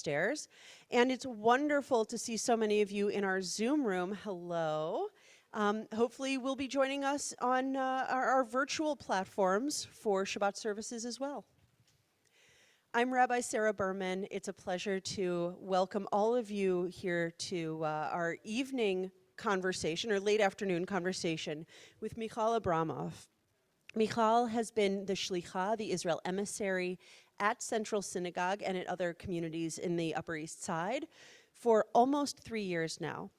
upstairs. And it's wonderful to see so many of you in our Zoom room. Hello. Hopefully we'll be joining us on our virtual platforms for Shabbat services as well. I'm Rabbi Sarah Berman. It's a pleasure to welcome all of you here to our evening conversation, or late afternoon conversation, with Michal Abramoff. Michal has been the shlicha, the Israel emissary, at Central Synagogue and at other communities in the Upper East Side for almost 3 years now.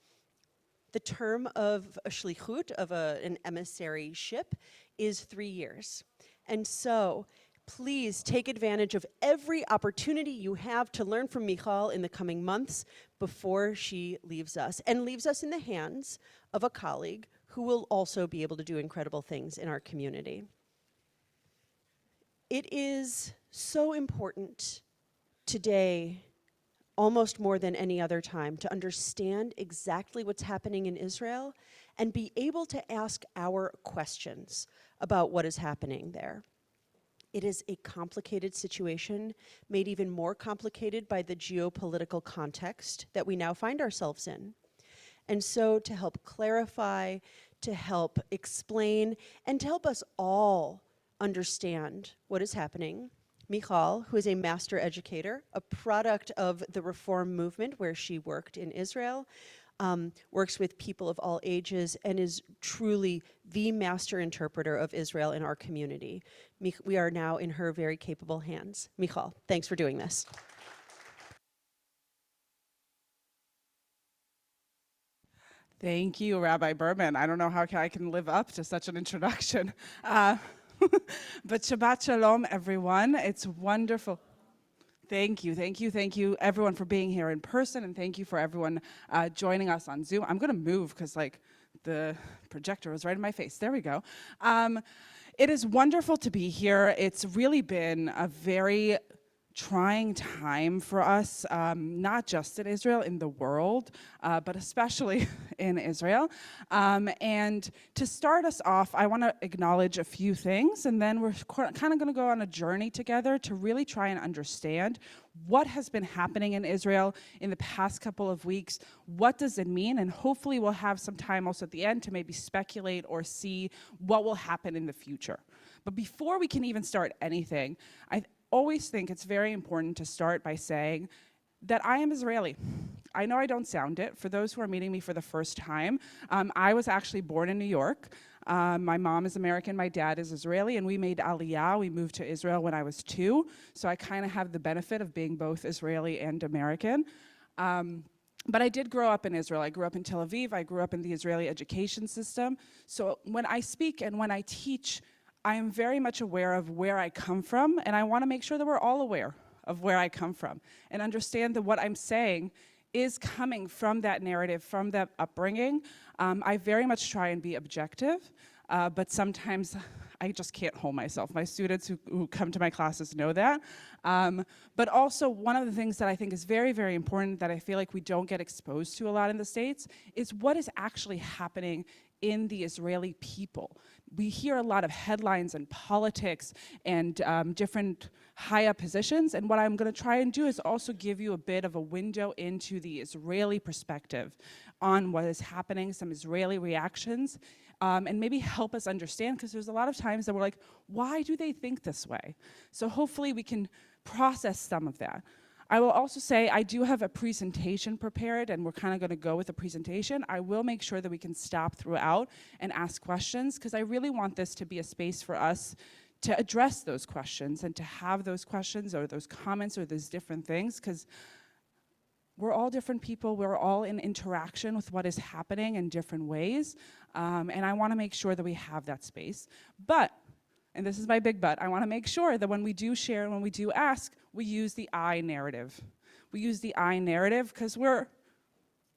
The term of a shlichut, of an emissaryship, is 3 years. And so, please take advantage of every opportunity you have to learn from Michal in the coming months before she leaves us, and leaves us in the hands of a colleague who will also be able to do incredible things in our community. It is so important today, almost more than any other time, to understand exactly what's happening in Israel and be able to ask our questions about what is happening there. It is a complicated situation, made even more complicated by the geopolitical context that we now find ourselves in. And so to help clarify, to help explain, and to help us all understand what is happening, Michal, who is a master educator, a product of the Reform movement where she worked in Israel, works with people of all ages, and is truly the master interpreter of Israel in our community. We are now in her very capable hands. Michal, thanks for doing this. Thank you, Rabbi Berman. I don't know how I can live up to such an introduction. But Shabbat Shalom, everyone. It's wonderful. Thank you, everyone, for being here in person, and thank you for everyone joining us on Zoom. I'm going to move because, the projector was right in my face. There we go. It is wonderful to be here. It's really been a very trying time for us, not just in Israel, in the world, but especially in Israel. And to start us off, I want to acknowledge a few things, and then we're kind of going to go on a journey together to really try and understand what has been happening in Israel in the past couple of weeks. What does it mean? And hopefully we'll have some time also at the end to maybe speculate or see what will happen in the future. But before we can even start anything, I always think it's very important to start by saying that I am Israeli. I know I don't sound it. For those who are meeting me for the first time, I was actually born in New York. My mom is American, my dad is Israeli, and we made Aliyah. We moved to Israel when I was 2, so I kind of have the benefit of being both Israeli and American. But I did grow up in Israel. I grew up in Tel Aviv. I grew up in the Israeli education system. So when I speak and when I teach, I am very much aware of where I come from, and I want to make sure that we're all aware of where I come from and understand that what I'm saying is coming from that narrative, from that upbringing. I very much try and be objective, but sometimes I just can't hold myself. My students who come to my classes know that. But also, one of the things that I think is very, very important that I feel like we don't get exposed to a lot in the States is what is actually happening in the Israeli people. We hear a lot of headlines and politics and different high-up positions, and what I'm going to try and do is also give you a bit of a window into the Israeli perspective on what is happening, some Israeli reactions, and maybe help us understand, because there's a lot of times that we're like, why do they think this way? So hopefully we can process some of that. I will also say I do have a presentation prepared, and we're kind of going to go with the presentation. I will make sure that we can stop throughout and ask questions, because I really want this to be a space for us to address those questions and to have those questions or those comments or those different things, because we're all different people. We're all in interaction with what is happening in different ways, and I want to make sure that we have that space. But, and this is my big but, I want to make sure that when we do share and when we do ask, we use the I narrative. We use the I narrative because we're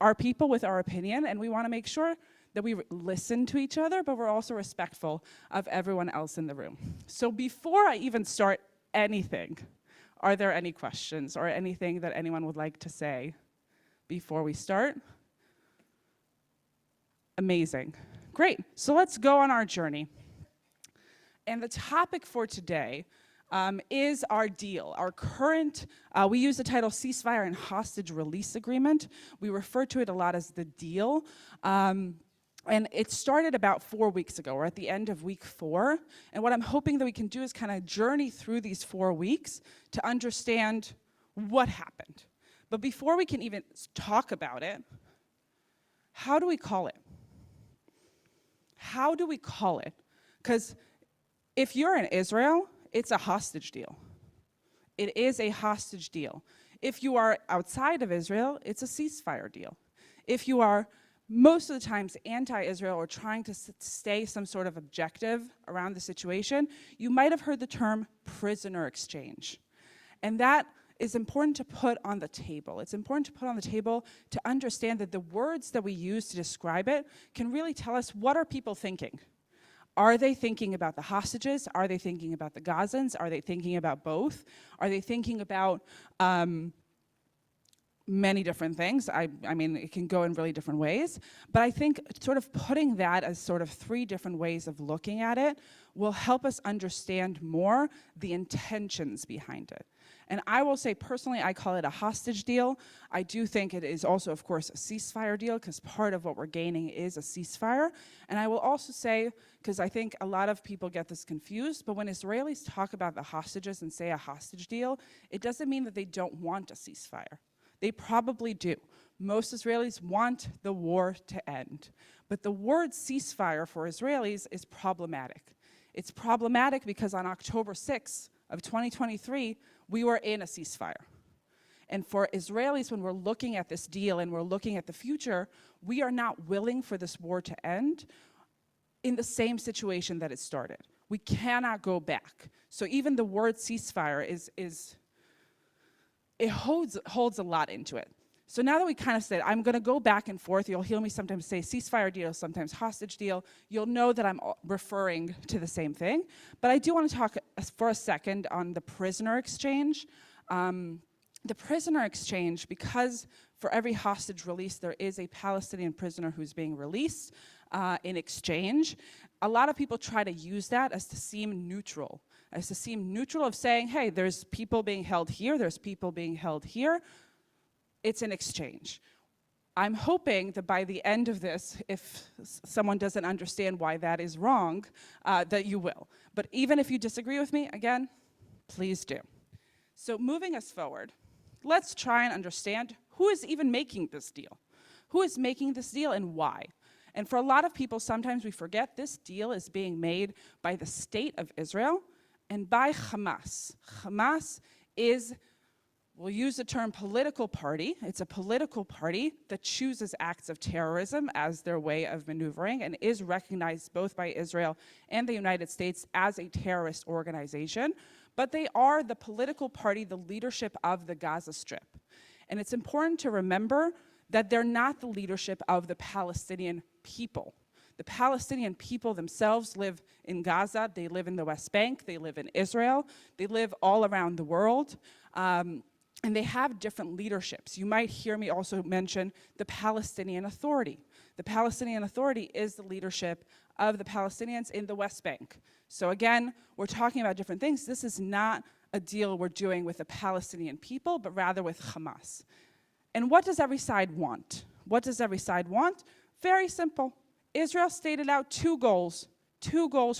our people with our opinion, and we want to make sure that we listen to each other, but we're also respectful of everyone else in the room. So before I even start anything, are there any questions or anything that anyone would like to say before we start? Amazing. Great. So let's go on our journey. And the topic for today is our deal. Our current, we use the title Ceasefire and Hostage Release Agreement. We refer to it a lot as the deal. And it started about 4 weeks ago. We're at the end of week 4. And what I'm hoping that we can do is kind of journey through these 4 weeks to understand what happened. But before we can even talk about it, how do we call it? How do we call it? Because if you're in Israel, it's a hostage deal. It is a hostage deal. If you are outside of Israel, it's a ceasefire deal. If you are most of the times anti-Israel or trying to stay some sort of objective around the situation, you might have heard the term prisoner exchange. And that is important to put on the table. It's important to put on the table to understand that the words that we use to describe it can really tell us what are people thinking. Are they thinking about the hostages? Are they thinking about the Gazans? Are they thinking about both? Are they thinking about many different things? I mean, it can go in really different ways. But I think sort of putting that as sort of 3 different ways of looking at it will help us understand more the intentions behind it. And I will say, personally, I call it a hostage deal. I do think it is also, of course, a ceasefire deal, because part of what we're gaining is a ceasefire. And I will also say, because I think a lot of people get this confused, but when Israelis talk about the hostages and say a hostage deal, it doesn't mean that they don't want a ceasefire. They probably do. Most Israelis want the war to end. But the word ceasefire for Israelis is problematic. It's problematic because on October 6th of 2023, we were in a ceasefire. And for Israelis, when we're looking at this deal and we're looking at the future, we are not willing for this war to end in the same situation that it started. We cannot go back. So even the word ceasefire it holds a lot into it. So now that we kind of said, I'm going to go back and forth, you'll hear me sometimes say ceasefire deal, sometimes hostage deal, you'll know that I'm referring to the same thing. But I do want to talk for a second on the prisoner exchange. The prisoner exchange, because for every hostage release, there is a Palestinian prisoner who's being released in exchange. A lot of people try to use that as to seem neutral of saying, hey, there's people being held here, there's people being held here. It's an exchange. I'm hoping that by the end of this, if someone doesn't understand why that is wrong, that you will. But even if you disagree with me, again, please do. So moving us forward, let's try and understand who is even making this deal. Who is making this deal and why? And for a lot of people, sometimes we forget this deal is being made by the state of Israel and by Hamas. Hamas is, we'll use the term political party. It's a political party that chooses acts of terrorism as their way of maneuvering and is recognized both by Israel and the United States as a terrorist organization. But they are the political party, the leadership of the Gaza Strip. And it's important to remember that they're not the leadership of the Palestinian people. The Palestinian people themselves live in Gaza, they live in the West Bank, they live in Israel, they live all around the world, and they have different leaderships. You might hear me also mention the Palestinian Authority. The Palestinian Authority is the leadership of the Palestinians in the West Bank. So again, we're talking about different things. This is not a deal we're doing with the Palestinian people, but rather with Hamas. And what does every side want? What does every side want? Very simple. Israel stated out 2 goals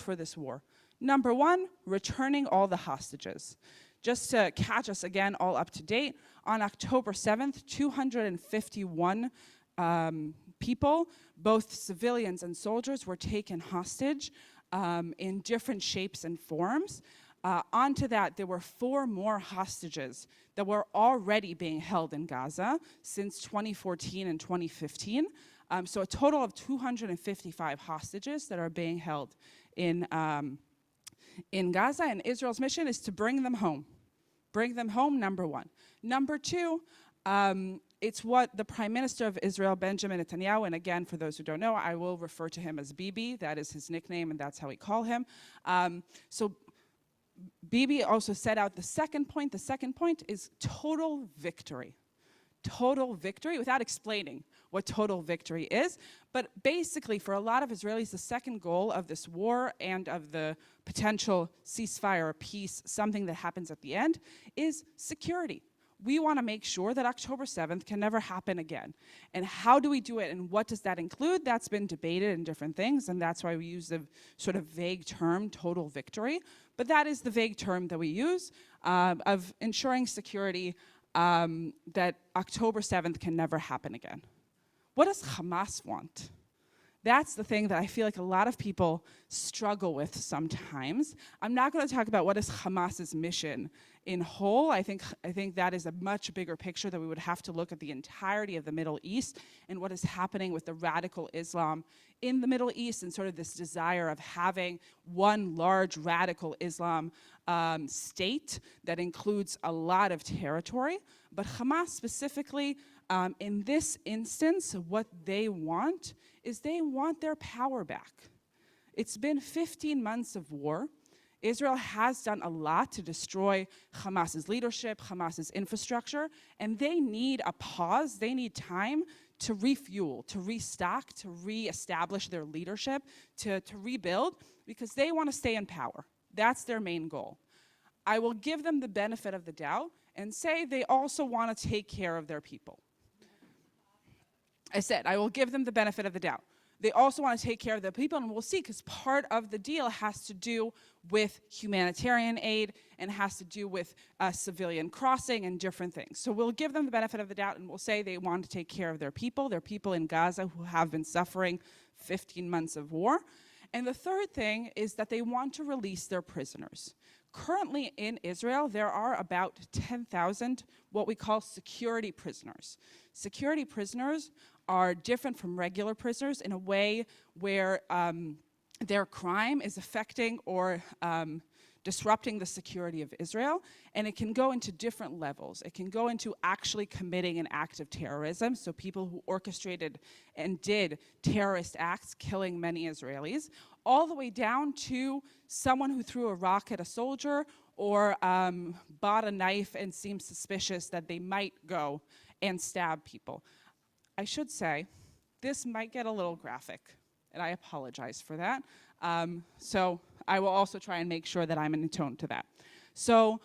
for this war. Number 1, returning all the hostages. Just to catch us again all up to date, on October 7th, 251 people, both civilians and soldiers, were taken hostage in different shapes and forms. Onto that, there were 4 more hostages that were already being held in Gaza since 2014 and 2015. So a total of 255 hostages that are being held in Gaza, and Israel's mission is to bring them home. Bring them home, number 1. Number 2, it's what the Prime Minister of Israel, Benjamin Netanyahu, and again, for those who don't know, I will refer to him as Bibi. That is his nickname, and that's how we call him. So Bibi also set out the second point. The second point is total victory. total victory without explaining what total victory is. But basically, for a lot of Israelis, the second goal of this war and of the potential ceasefire or peace, something that happens at the end, is security. We want to make sure that October 7th can never happen again. And how do we do it, and what does that include? That's been debated in different things, and that's why we use the sort of vague term, total victory. But that is the vague term that we use of ensuring security, that October 7th can never happen again. What does Hamas want? That's the thing that I feel like a lot of people struggle with sometimes. I'm not going to talk about what is Hamas's mission in whole. I think that is a much bigger picture, that we would have to look at the entirety of the Middle East and what is happening with the radical Islam in the Middle East, and sort of this desire of having one large radical Islam state that includes a lot of territory. But Hamas specifically, in this instance, what they want is they want their power back. It's been 15 months of war. Israel has done a lot to destroy Hamas's leadership, Hamas's infrastructure, and they need a pause. They need time to refuel, to restock, to reestablish their leadership, to rebuild, because they want to stay in power. That's their main goal. I will give them the benefit of the doubt and say they also want to take care of their people. I said, I will give them the benefit of the doubt. They also want to take care of their people, and we'll see, because part of the deal has to do with humanitarian aid and has to do with civilian crossing and different things. So we'll give them the benefit of the doubt, and we'll say they want to take care of their people in Gaza who have been suffering 15 months of war. And the third thing is that they want to release their prisoners. Currently in Israel, there are about 10,000 what we call security prisoners. Security prisoners are different from regular prisoners in a way where their crime is affecting or disrupting the security of Israel, and it can go into different levels. It can go into actually committing an act of terrorism, so people who orchestrated and did terrorist acts, killing many Israelis, all the way down to someone who threw a rock at a soldier or bought a knife and seemed suspicious that they might go and stab people. I should say, this might get a little graphic, and I apologize for that. So I will also try and make sure that I'm in tone to that. So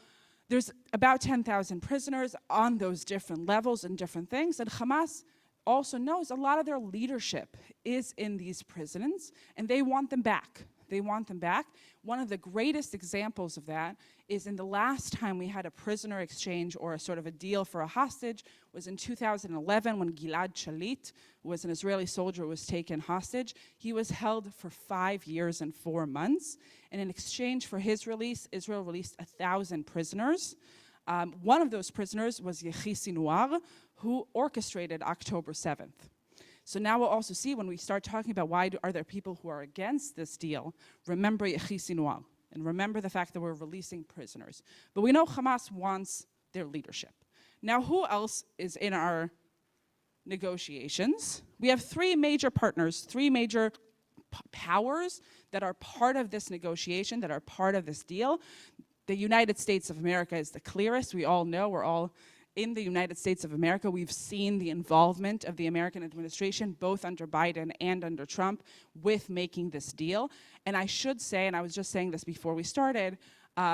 there's about 10,000 prisoners on those different levels and different things, and Hamas also knows a lot of their leadership is in these prisons, and they want them back. They want them back. One of the greatest examples of that is in the last time we had a prisoner exchange or a sort of a deal for a hostage was in 2011 when Gilad Shalit, who was an Israeli soldier who was taken hostage. He was held for 5 years and 4 months. And in exchange for his release, Israel released 1,000 prisoners. One of those prisoners was Yehi Sinwar, who orchestrated October 7th. So now we'll also see, when we start talking about are there people who are against this deal, remember Yehi Sinwar, and remember the fact that we're releasing prisoners. But we know Hamas wants their leadership. Now, who else is in our negotiations? We have three major partners, three major powers that are part of this negotiation, that are part of this deal. The United States of America is the clearest. We all know, we're all in the United States of America. We've seen the involvement of the American administration, both under Biden and under Trump, with making this deal. And I should say, and I was just saying this before we started,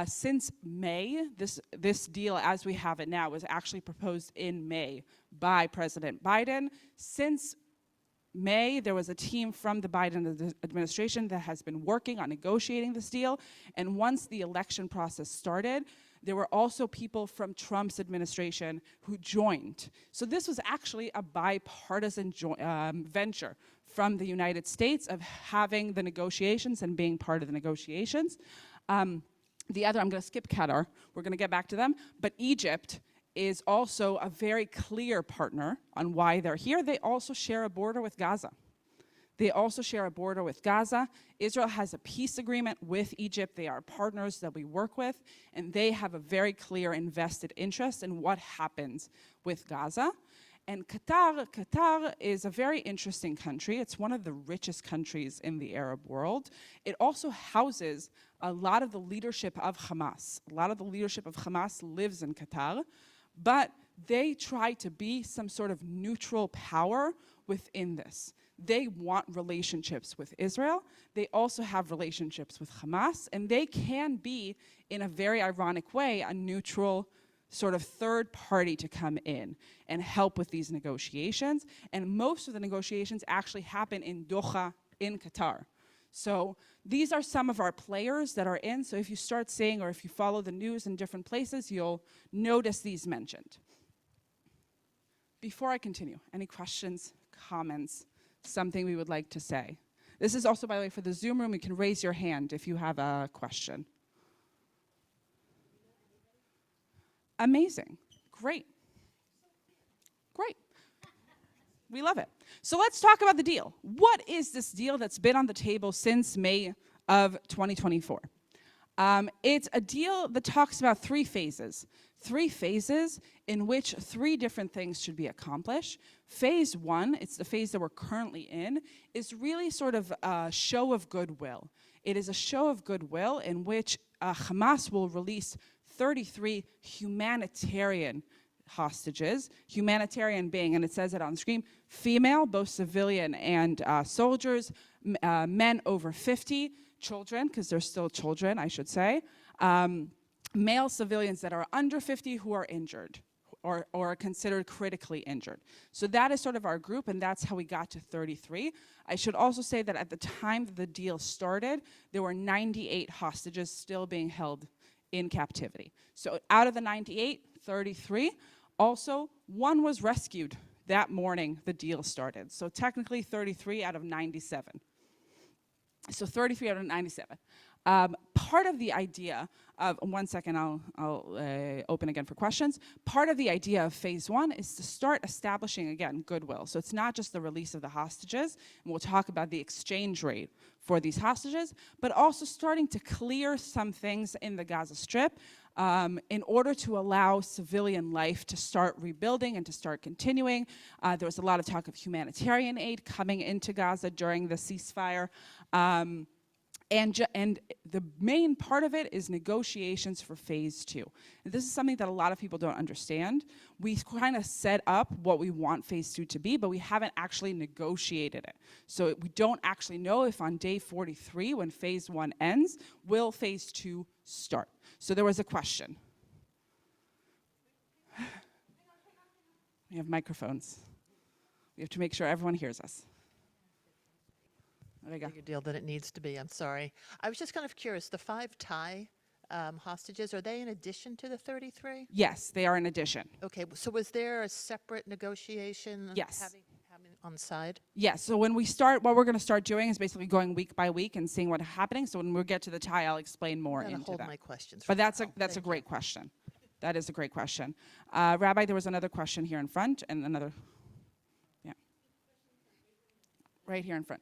since May, this deal as we have it now was actually proposed in May by President Biden. Since May, there was a team from the Biden administration that has been working on negotiating this deal. And once the election process started, there were also people from Trump's administration who joined. So this was actually a bipartisan venture from the United States of having the negotiations and being part of the negotiations. The other, I'm going to skip Qatar, we're going to get back to them, but Egypt is also a very clear partner on why they're here. They also share a border with Gaza. Israel has a peace agreement with Egypt. They are partners that we work with, and they have a very clear invested interest in what happens with Gaza. And Qatar is a very interesting country. It's one of the richest countries in the Arab world. It also houses a lot of the leadership of Hamas. A lot of the leadership of Hamas lives in Qatar. But they try to be some sort of neutral power within this. They want relationships with Israel. They also have relationships with Hamas, and they can be, in a very ironic way, a neutral sort of third party to come in and help with these negotiations. And most of the negotiations actually happen in Doha, in Qatar. So these are some of our players that are in. So if you start seeing, or if you follow the news in different places, you'll notice these mentioned. Before I continue, any questions, comments, something we would like to say? This is also, by the way, for the Zoom room. You can raise your hand if you have a question. Amazing. Great. Great. We love it. So let's talk about the deal. What is this deal that's been on the table since May of 2024? It's a deal that talks about three phases in which three different things should be accomplished. Phase one, it's the phase that we're currently in, is really sort of a show of goodwill. It is a show of goodwill in which Hamas will release 33 humanitarian hostages, humanitarian being, and it says it on the screen, female, both civilian and soldiers, men over 50, children, because they're still children, I should say, male civilians that are under 50 who are injured or are considered critically injured. So that is sort of our group, and that's how we got to 33. I should also say that at the time that the deal started, there were 98 hostages still being held in captivity. So out of the 98, 33. Also, one was rescued that morning the deal started. So technically 33 out of 97. So 33 out of 97. Part of the idea of, one second, I'll open again for questions. Part of the idea of phase one is to start establishing, again, goodwill. So it's not just the release of the hostages, and we'll talk about the exchange rate for these hostages, but also starting to clear some things in the Gaza Strip in order to allow civilian life to start rebuilding and to start continuing. There was a lot of talk of humanitarian aid coming into Gaza during the ceasefire. And the main part of it is negotiations for phase two. And this is something that a lot of people don't understand. We kind of set up what we want phase two to be, but we haven't actually negotiated it. So we don't actually know if on day 43, when phase one ends, will phase two start. So there was a question. We have microphones. We have to make sure everyone hears us. There we go. Bigger deal than it needs to be. I'm sorry. I was just kind of curious. The 5 Thai hostages, are they in addition to the 33? Yes, they are in addition. Okay. So was there a separate negotiation? Yes. Having on the side? Yes. So when we start, what we're going to start doing is basically going week by week and seeing what's happening. So when we get to the Thai, I'll explain more into hold that. my questions. But that's a great question. That is a great question. Rabbi, there was another question here in front, and another. Yeah. Right here in front.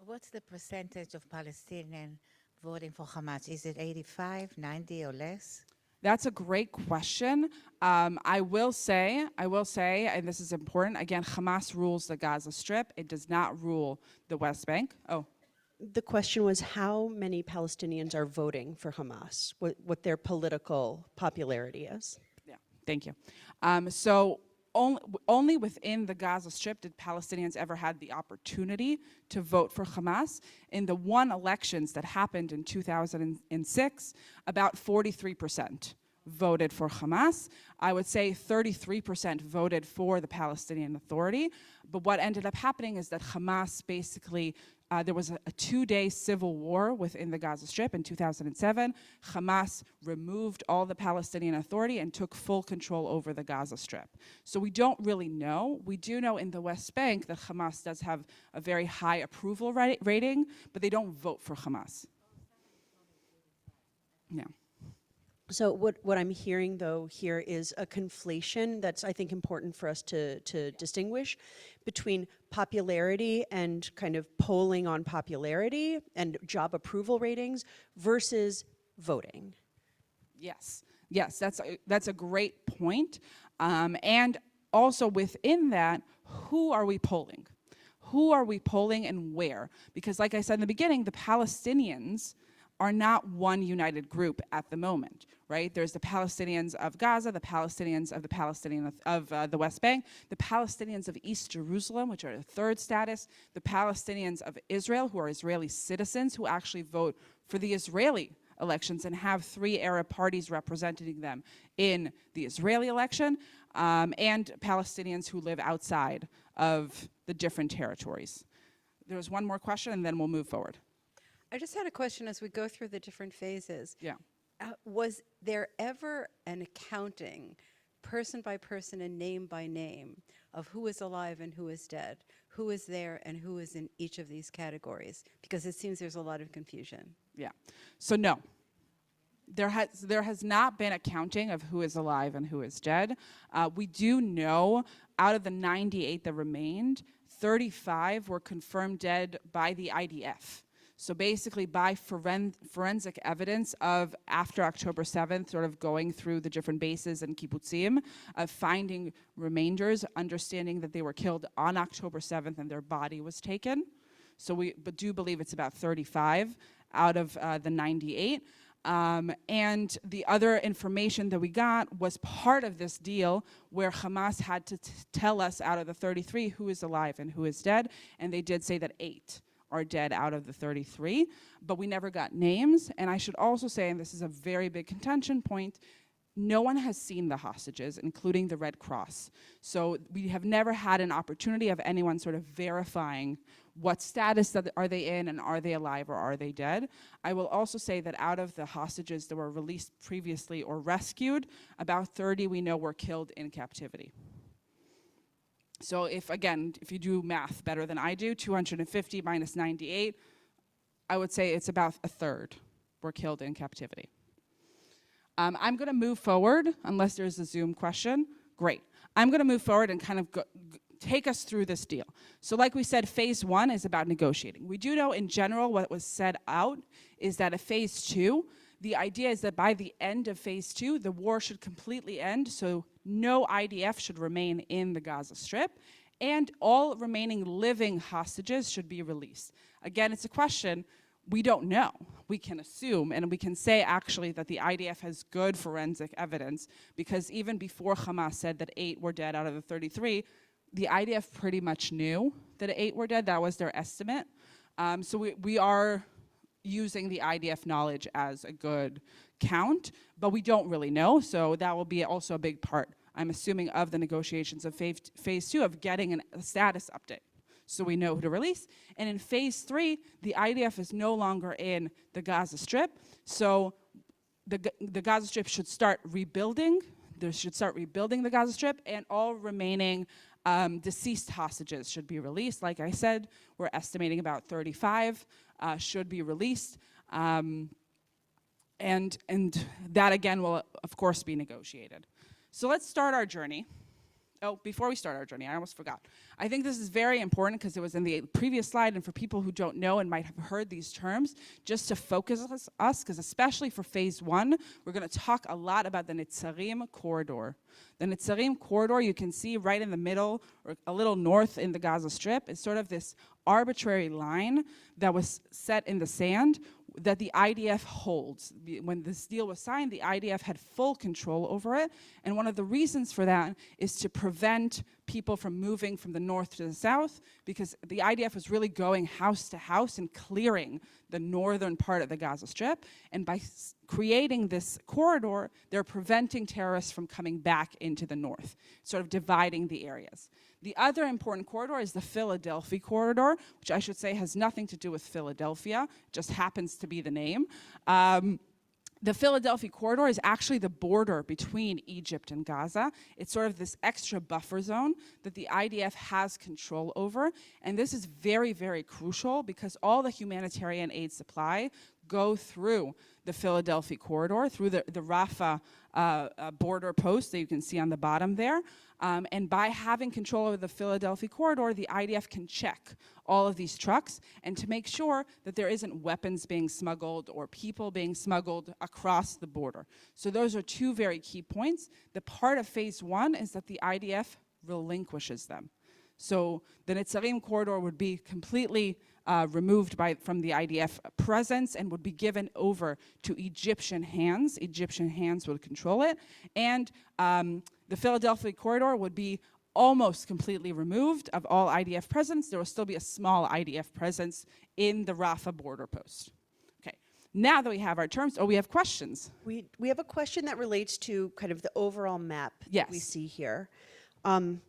What's the percentage of Palestinian voting for Hamas? Is it 85, 90, or less? That's a great question. I will say, and this is important, again, Hamas rules the Gaza Strip. It does not rule the West Bank. Oh. The question was how many Palestinians are voting for Hamas, what their political popularity is. Yeah, thank you. So only within the Gaza Strip did Palestinians ever had the opportunity to vote for Hamas. In the one elections that happened in 2006, about 43% voted for Hamas. I would say 33% voted for the Palestinian Authority. But what ended up happening is that Hamas basically, there was a 2-day civil war within the Gaza Strip in 2007. Hamas removed all the Palestinian Authority and took full control over the Gaza Strip. So we don't really know. We do know in the West Bank that Hamas does have a very high approval rating, but they don't vote for Hamas. Yeah. So what I'm hearing, though, here is a conflation that's, I think, important for us to distinguish between popularity and kind of polling on popularity and job approval ratings versus voting. Yes, that's a great point. And also within that, who are we polling? Who are we polling and where? Because like I said in the beginning, the Palestinians are not one united group at the moment, right? There's the Palestinians of Gaza, the Palestinians of the West Bank, the Palestinians of East Jerusalem, which are the third status, the Palestinians of Israel, who are Israeli citizens who actually vote for the Israeli elections and have 3 Arab parties representing them in the Israeli election, and Palestinians who live outside of the different territories. There was one more question, and then we'll move forward. I just had a question as we go through the different phases. Yeah. Was there ever an accounting, person by person and name by name, of who is alive and who is dead, who is there and who is in each of these categories? Because it seems there's a lot of confusion. Yeah. So no. There has not been a counting of who is alive and who is dead. We do know out of the 98 that remained, 35 were confirmed dead by the IDF. So basically by forensic evidence of after October 7th, sort of going through the different bases and kibbutzim, finding remainders, understanding that they were killed on October 7th and their body was taken. So we do believe it's about 35 out of the 98. And the other information that we got was part of this deal where Hamas had to tell us out of the 33 who is alive and who is dead, and they did say that 8 are dead out of the 33, but we never got names. And I should also say, and this is a very big contention point, no one has seen the hostages, including the Red Cross. So we have never had an opportunity of anyone sort of verifying what status are they in and are they alive or are they dead. I will also say that out of the hostages that were released previously or rescued, about 30 we know were killed in captivity. So if you do math better than I do, 250 minus 98, I would say it's about a third were killed in captivity. I'm going to move forward, unless there's a Zoom question. Great. I'm going to move forward and kind of take us through this deal. So like we said, phase 1 is about negotiating. We do know in general what was set out is that at phase 2, the idea is that by the end of phase 2, the war should completely end, so no IDF should remain in the Gaza Strip, and all remaining living hostages should be released. Again, it's a question we don't know. We can assume, and we can say actually that the IDF has good forensic evidence, because even before Hamas said that 8 were dead out of the 33, the IDF pretty much knew that 8 were dead. That was their estimate. So we are using the IDF knowledge as a good count, but we don't really know, so that will be also a big part, I'm assuming, of the negotiations of phase 2 of getting a status update, so we know who to release. And in phase 3, the IDF is no longer in the Gaza Strip, so the Gaza Strip should start rebuilding. They should start rebuilding the Gaza Strip, and all remaining deceased hostages should be released. Like I said, we're estimating about 35 should be released. And that, again, will, of course, be negotiated. So let's start our journey. Oh, before we start our journey, I almost forgot. I think this is very important because it was in the previous slide, and for people who don't know and might have heard these terms, just to focus us, because especially for phase 1, we're going to talk a lot about the Netzarim corridor. The Netzarim corridor, you can see right in the middle, or a little north in the Gaza Strip, is sort of this arbitrary line that was set in the sand that the IDF holds. When this deal was signed, the IDF had full control over it, and one of the reasons for that is to prevent people from moving from the north to the south, because the IDF was really going house to house and clearing the northern part of the Gaza Strip, and by creating this corridor, they're preventing terrorists from coming back into the north, sort of dividing the areas. The other important corridor is the Philadelphia corridor, which I should say has nothing to do with Philadelphia, just happens to be the name. The Philadelphia corridor is actually the border between Egypt and Gaza. It's sort of this extra buffer zone that the IDF has control over. And this is very, very crucial because all the humanitarian aid supply go through the Philadelphia corridor, through the Rafah border post that you can see on the bottom there. And by having control over the Philadelphia corridor, the IDF can check all of these trucks and to make sure that there isn't weapons being smuggled or people being smuggled across the border. So those are two very key points. The part of phase 1 is that the IDF relinquishes them. So the Netzarim corridor would be completely removed from the IDF presence and would be given over to Egyptian hands. Egyptian hands would control it. And the Philadelphia corridor would be almost completely removed of all IDF presence. There will still be a small IDF presence in the Rafah border post. Okay, now that we have our terms, we have questions. We have a question that relates to kind of the overall map that we Yes. see here. About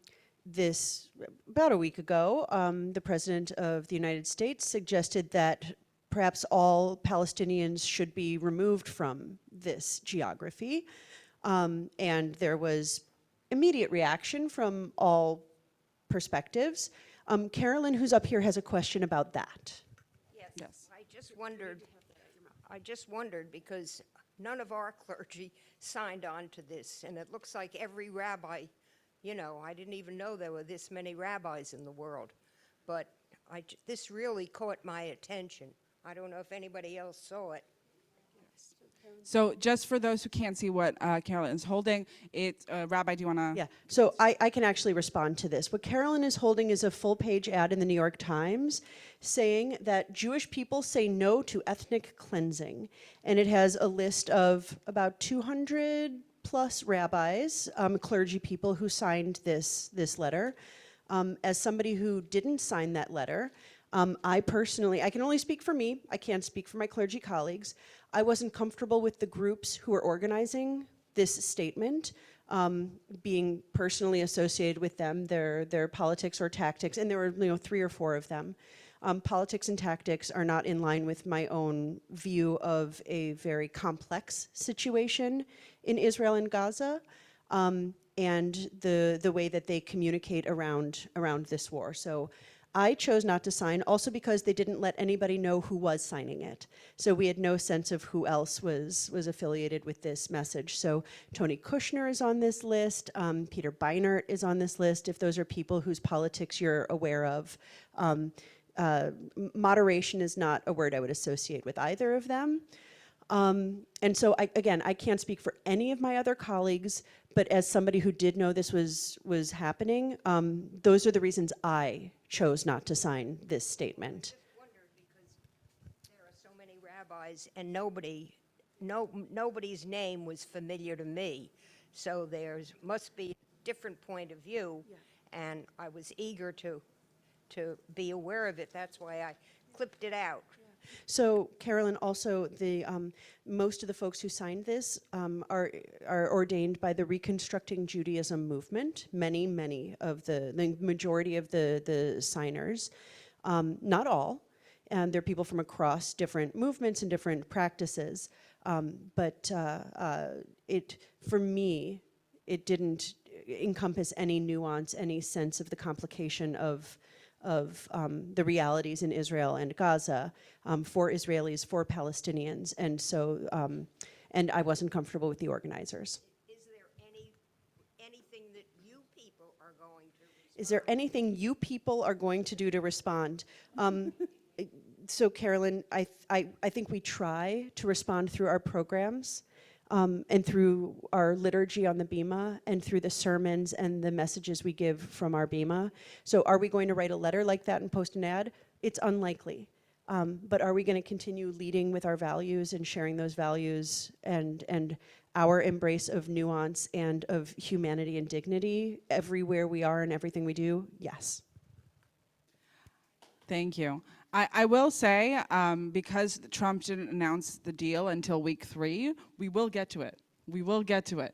a week ago, the President of the United States suggested that perhaps all Palestinians should be removed from this geography. And there was immediate reaction from all perspectives. Carolyn, who's up here, has a question about that. Yes. I just wondered because none of our clergy signed on to this, and it looks like every rabbi, you know, I didn't even know there were this many rabbis in the world, but this really caught my attention. I don't know if anybody else saw it. So just for those who can't see what Carolyn is holding, Rabbi, do you want to? Yeah, so I can actually respond to this. What Carolyn is holding is a full-page ad in the New York Times saying that Jewish people say no to ethnic cleansing. And it has a list of about 200 plus rabbis, clergy people who signed this letter. As somebody who didn't sign that letter, I personally, I can only speak for me, I can't speak for my clergy colleagues. I wasn't comfortable with the groups who were organizing this statement, being personally associated with them, their politics or tactics, and there were 3 or 4 of them. Politics and tactics are not in line with my own view of a very complex situation in Israel and Gaza, and the way that they communicate around this war. So I chose not to sign, also because they didn't let anybody know who was signing it. So we had no sense of who else was affiliated with this message. So Tony Kushner is on this list, Peter Beinart is on this list, if those are people whose politics you're aware of. Moderation is not a word I would associate with either of them. And so, I can't speak for any of my other colleagues, but as somebody who did know this was happening, those are the reasons I chose not to sign this statement. I just wondered because there are so many rabbis and nobody's name was familiar to me. So there's must be a different point of view, and I was eager to be aware of it. That's why I clipped it out. So, Carolyn, also the most of the folks who signed this are ordained by the Reconstructing Judaism movement. Many of the majority of the signers, not all, and they're people from across different movements and different practices. But for me, it didn't encompass any nuance, any sense of the complication of the realities in Israel and Gaza for Israelis, for Palestinians, and so, and I wasn't comfortable with the organizers. Is there anything that you people are going to respond? Is there anything you people are going to do to respond? So, Carolyn, I think we try to respond through our programs. And through our liturgy on the Bima, and through the sermons and the messages we give from our Bima. So are we going to write a letter like that and post an ad? It's unlikely. But are we going to continue leading with our values and sharing those values and our embrace of nuance and of humanity and dignity everywhere we are and everything we do? Yes. Thank you. I will say, because Trump didn't announce the deal until week 3, we will get to it. We will get to it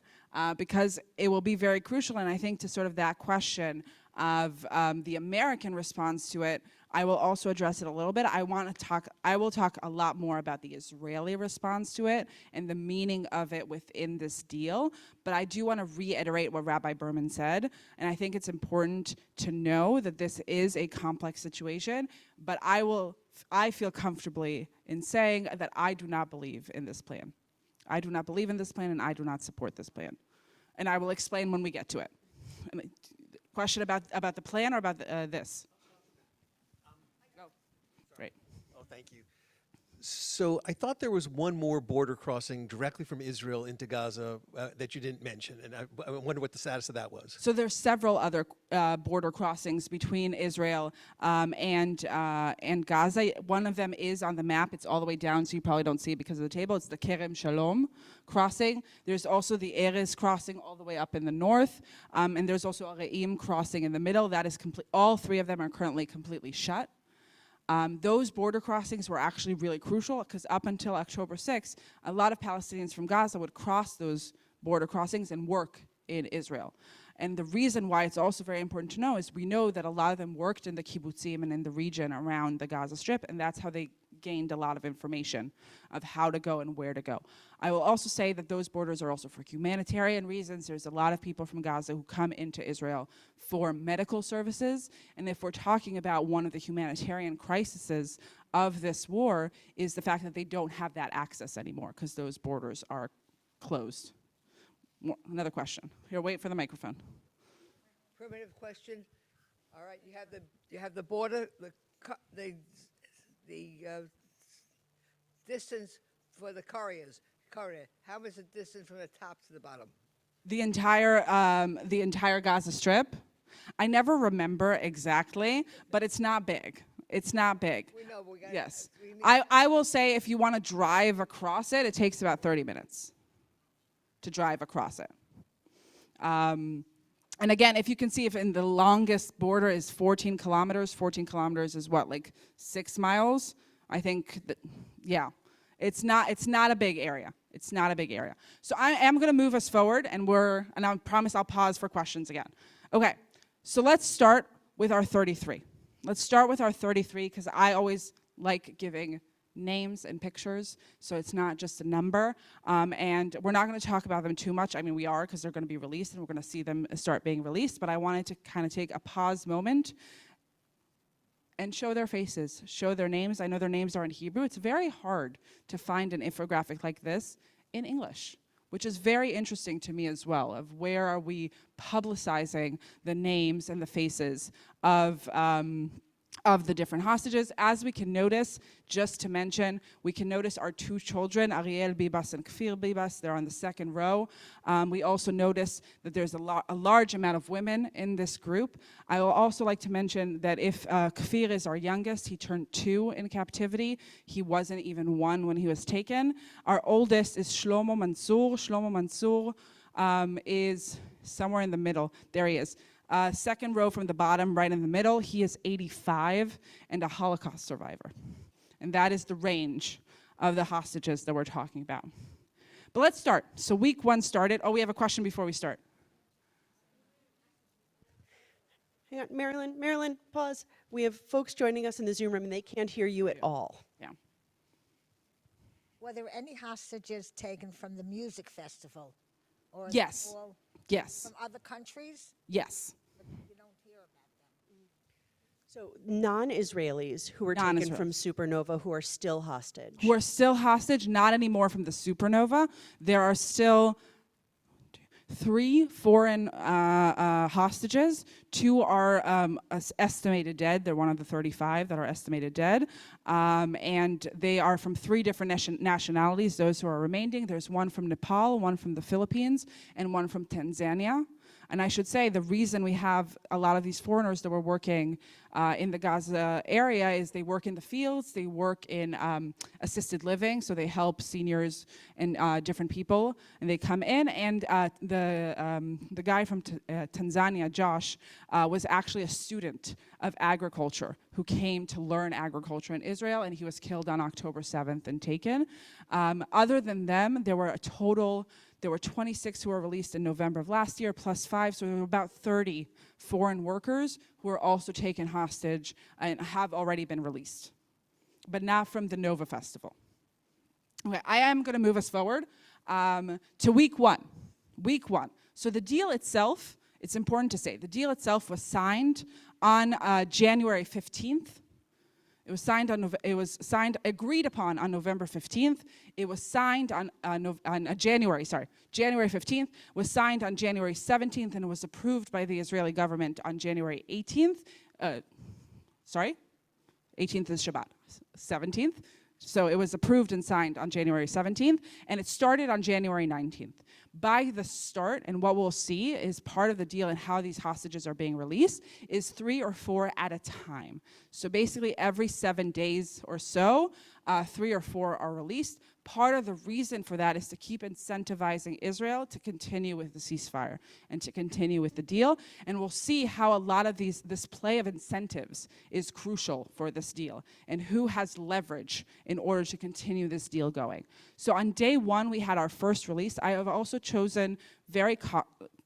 because it will be very crucial. And I think to sort of that question of the American response to it, I will also address it a little bit. I will talk a lot more about the Israeli response to it and the meaning of it within this deal. But I do want to reiterate what Rabbi Berman said. And I think it's important to know that this is a complex situation. But I feel comfortably in saying that I do not believe in this plan. I do not believe in this plan, and I do not support this plan. And I will explain when we get to it. Question about the plan or about this? Oh, thank you. So I thought there was one more border crossing directly from Israel into Gaza that you didn't mention, and I wonder what the status of that was. So there's several other border crossings between Israel and Gaza. One of them is on the map. It's all the way down, so you probably don't see it because of the table. It's the Kerem Shalom crossing. There's also the Erez crossing all the way up in the north, and there's also a Re'im crossing in the middle. That is complete. All three of them are currently completely shut. Those border crossings were actually really crucial because up until October 6th, a lot of Palestinians from Gaza would cross those border crossings and work in Israel. And the reason why it's also very important to know is we know that a lot of them worked in the kibbutzim and in the region around the Gaza Strip, and that's how they gained a lot of information of how to go and where to go. I will also say that those borders are also for humanitarian reasons. There's a lot of people from Gaza who come into Israel for medical services, and if we're talking about one of the humanitarian crises of this war is the fact that they don't have that access anymore because those borders are closed. Another question. Here, wait for the microphone. Primitive question. All right, you have the border, the distance for the corridor. How is the distance from the top to the bottom? The entire Gaza Strip. I never remember exactly, but it's not big. It's not big. We know. Yes. I will say if you want to drive across it, it takes about 30 minutes to drive across it. And again, if you can see, if in the longest border is 14 kilometers is what, like 6 miles? I think that, yeah. It's not a big area. It's not a big area. So I am going to move us forward, and I promise I'll pause for questions again. Okay, so let's start with our 33. Let's start with our 33 because I always like giving names and pictures, so it's not just a number. And we're not going to talk about them too much. I mean, we are because they're going to be released, and we're going to see them start being released. But I wanted to kind of take a pause moment and show their faces, show their names. I know their names are in Hebrew. It's very hard to find an infographic like this in English, which is very interesting to me as well, of where are we publicizing the names and the faces of the different hostages. As we can notice, just to mention, we can notice our 2 children, Ariel Bibas and Kfir Bibas. They're on the second row. We also notice that there's a large amount of women in this group. I will also like to mention that if Kfir is our youngest, he turned 2 in captivity. He wasn't even 1 when he was taken. Our oldest is Shlomo Mansour. Shlomo Mansour is somewhere in the middle. There he is. Second row from the bottom, right in the middle, he is 85 and a Holocaust survivor. And that is the range of the hostages that we're talking about. But let's start. So week 1 started. Oh, we have a question before we start. Hang on, Marilyn, pause. We have folks joining us in the Zoom room, and they can't hear you at all. Yeah. Were there any hostages taken from the music festival? Or Yes. all Yes. from other countries? Yes. But you don't hear about them. So non-Israelis who were taken from Supernova who are still hostage. Who are still hostage, not anymore from the Supernova. There are still 3 foreign hostages. 2 are estimated dead. They're one of the 35 that are estimated dead. And they are from 3 different nationalities, those who are remaining. There's one from Nepal, one from the Philippines, and one from Tanzania. And I should say the reason we have a lot of these foreigners that were working in the Gaza area is they work in the fields, they work in assisted living, so they help seniors and different people, and they come in. And the guy from Tanzania, Josh, was actually a student of agriculture who came to learn agriculture in Israel, and he was killed on October 7th and taken. Other than them, there were 26 who were released in November of last year, plus 5, so there were about 30 foreign workers who were also taken hostage and have already been released, but not from the Nova Festival. Okay, I am going to move us forward to week 1. Week 1. So the deal itself, it's important to say, the deal itself was signed on January 15th. It was agreed upon on November 15th. It was signed on January 15th, was signed on January 17th, and it was approved by the Israeli government on January 18th. 18th is Shabbat. 17th, So it was approved and signed on January 17th, and it started on January 19th. By the start, and what we'll see is part of the deal and how these hostages are being released, is 3 or 4 at a time. So basically every 7 days or so, 3 or 4 are released. Part of the reason for that is to keep incentivizing Israel to continue with the ceasefire and to continue with the deal. And we'll see how a lot of this play of incentives is crucial for this deal and who has leverage in order to continue this deal going. So on day 1, we had our first release. I have also chosen very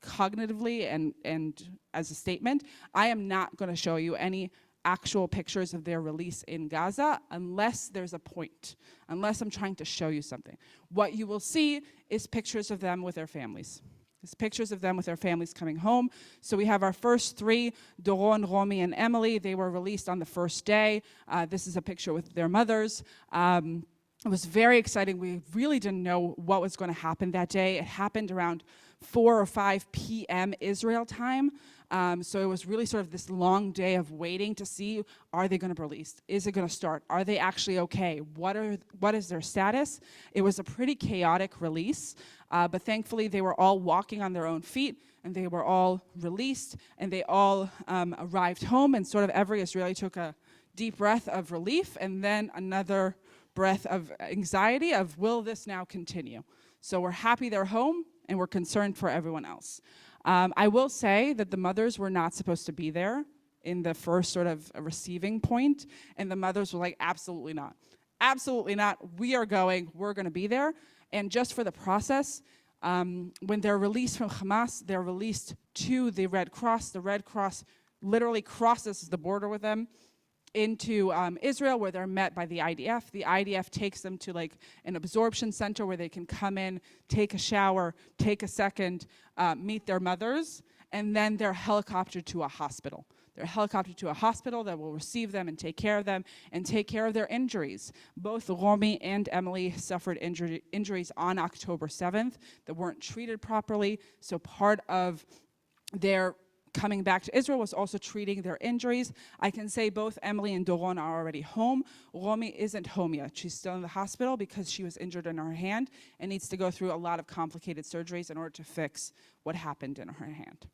cognitively and as a statement, I am not going to show you any actual pictures of their release in Gaza unless there's a point, unless I'm trying to show you something. What you will see is pictures of them with their families. It's pictures of them with their families coming home. So we have our first 3, Doron, Romy, and Emily. They were released on the first day. This is a picture with their mothers. It was very exciting. We really didn't know what was going to happen that day. It happened around 4 or 5 p.m. Israel time. So it was really sort of this long day of waiting to see, are they going to be released? Is it going to start? Are they actually okay? What is their status? It was a pretty chaotic release, but thankfully they were all walking on their own feet, and they were all released, and they all arrived home, and sort of every Israeli took a deep breath of relief, and then another breath of anxiety of, will this now continue? So we're happy they're home, and we're concerned for everyone else. I will say that the mothers were not supposed to be there in the first sort of receiving point, and the mothers were like, absolutely not. Absolutely not. We are going. We're going to be there. And just for the process, when they're released from Hamas, they're released to the Red Cross. The Red Cross literally crosses the border with them into Israel, where they're met by the IDF. The IDF takes them to like an absorption center where they can come in, take a shower, take a second, meet their mothers, and then they're helicoptered to a hospital. They're helicoptered to a hospital that will receive them and take care of them and take care of their injuries. Both Romy and Emily suffered injuries on October 7th that weren't treated properly, so part of their coming back to Israel was also treating their injuries. I can say both Emily and Doron are already home. Romy isn't home yet. She's still in the hospital because she was injured in her hand and needs to go through a lot of complicated surgeries in order to fix what happened in her hand.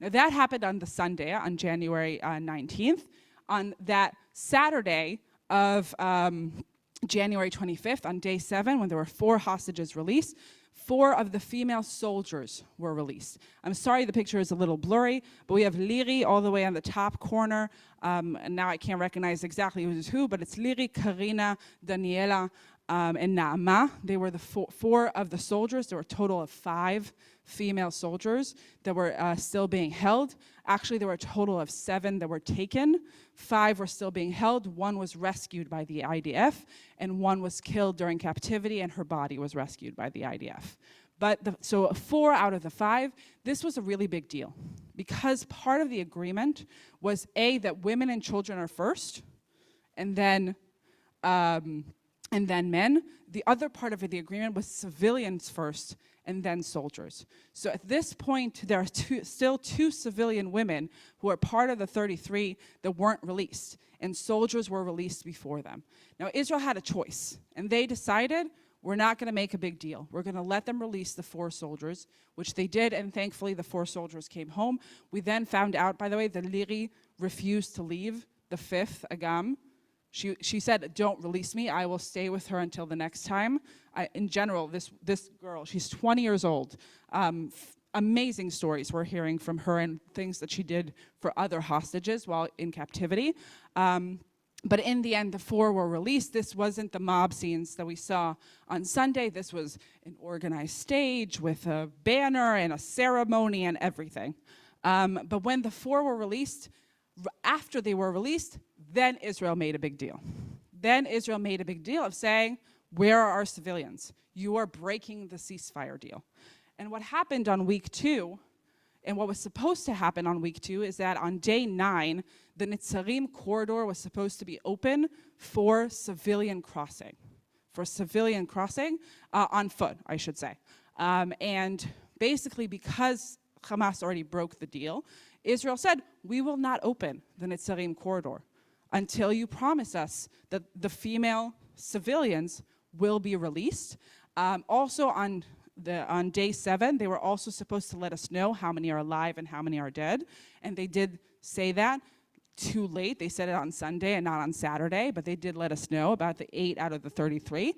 Now that happened on the Sunday, on January 19th. On that Saturday of January 25th, on day 7, when there were 4 hostages released, 4 of the female soldiers were released. I'm sorry the picture is a little blurry, but we have Liri all the way on the top corner. And now I can't recognize exactly who's who, but it's Liri, Karina, Daniela, and Naama. They were the 4 of the soldiers. There were a total of 5 female soldiers that were still being held. Actually, there were a total of 7 that were taken. 5 were still being held. 1 was rescued by the IDF, and 1 was killed during captivity, and her body was rescued by the IDF. But so 4 out of the 5, this was a really big deal, because part of the agreement was that women and children are first, and then men. The other part of the agreement was civilians first, and then soldiers. So at this point, there are still 2 civilian women who are part of the 33 that weren't released, and soldiers were released before them. Now, Israel had a choice, and they decided, we're not going to make a big deal. We're going to let them release the 4 soldiers, which they did, and thankfully the 4 soldiers came home. We then found out, by the way, that Liri refused to leave the 5th Agam. She said, don't release me. I will stay with her until the next time. In general, this girl, she's 20 years old. Amazing stories we're hearing from her and things that she did for other hostages while in captivity. But in the end, the 4 were released. This wasn't the mob scenes that we saw on Sunday. This was an organized stage with a banner and a ceremony and everything. But when the 4 were released, after they were released, then Israel made a big deal. Then Israel made a big deal of saying, where are our civilians? You are breaking the ceasefire deal. And what happened on week 2, and what was supposed to happen on week 2, is that on day 9, the Netzarim corridor was supposed to be open for civilian crossing. On foot, I should say. And basically, because Hamas already broke the deal, Israel said, we will not open the Netzarim corridor until you promise us that the female civilians will be released. Also on day 7, they were also supposed to let us know how many are alive and how many are dead. And they did say that too late. They said it on Sunday and not on Saturday, but they did let us know about the 8 out of the 33.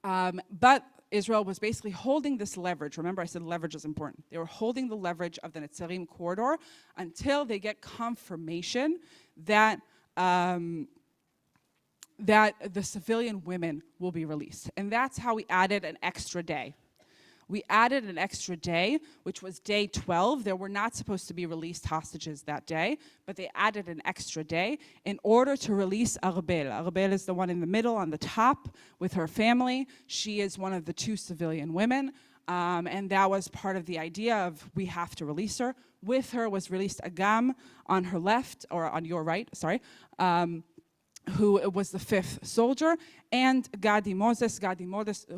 But Israel was basically holding this leverage. Remember, I said leverage is important. They were holding the leverage of the Netzarim corridor until they get confirmation that that the civilian women will be released. And that's how we added an extra day. We added an extra day, which was day 12. There were not supposed to be released hostages that day, but they added an extra day in order to release Arbel. Arbel is the one in the middle on the top with her family. She is one of the 2 civilian women, and that was part of the idea of we have to release her. With her was released Agam on her left, or on your right, sorry, who was the 5th soldier, and Gadi Moses,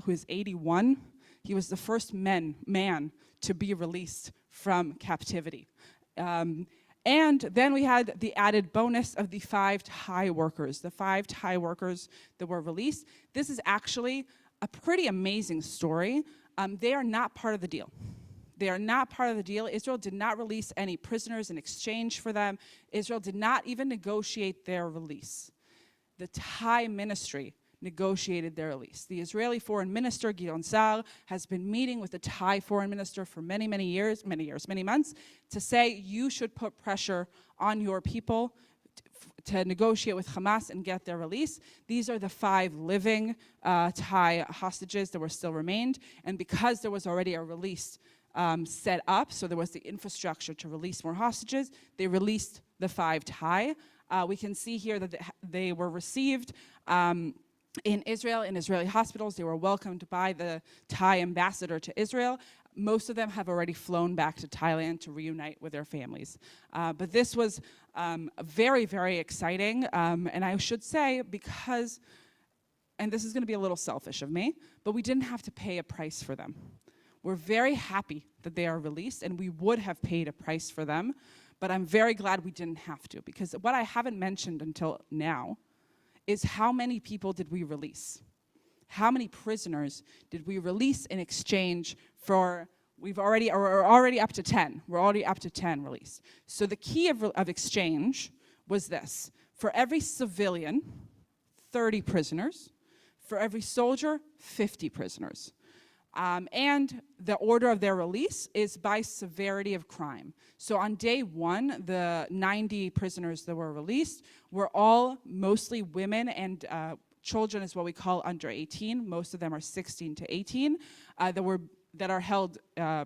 who is 81. He was the first man to be released from captivity. And then we had the added bonus of the 5 Thai workers, the 5 Thai workers that were released. This is actually a pretty amazing story. They are not part of the deal. They are not part of the deal. Israel did not release any prisoners in exchange for them. Israel did not even negotiate their release. The Thai ministry negotiated their release. The Israeli foreign minister, Gideon Sa'ar, has been meeting with the Thai foreign minister for many months, to say you should put pressure on your people to negotiate with Hamas and get their release. These are the 5 living Thai hostages that were still remained. And because there was already a release set up, so there was the infrastructure to release more hostages, they released the 5 Thai. We can see here that they were received in Israel, in Israeli hospitals. They were welcomed by the Thai ambassador to Israel. Most of them have already flown back to Thailand to reunite with their families. But this was very, very exciting. And I should say, because, and this is going to be a little selfish of me, but we didn't have to pay a price for them. We're very happy that they are released, and we would have paid a price for them. But I'm very glad we didn't have to, because what I haven't mentioned until now is how many people did we release? How many prisoners did we release in exchange for, we're already up to 10. We're already up to 10 released. So the key of exchange was this. For every civilian, 30 prisoners. For every soldier, 50 prisoners. And the order of their release is by severity of crime. So on day 1, the 90 prisoners that were released were all mostly women and children, is what we call under 18. Most of them are 16 to 18 that are held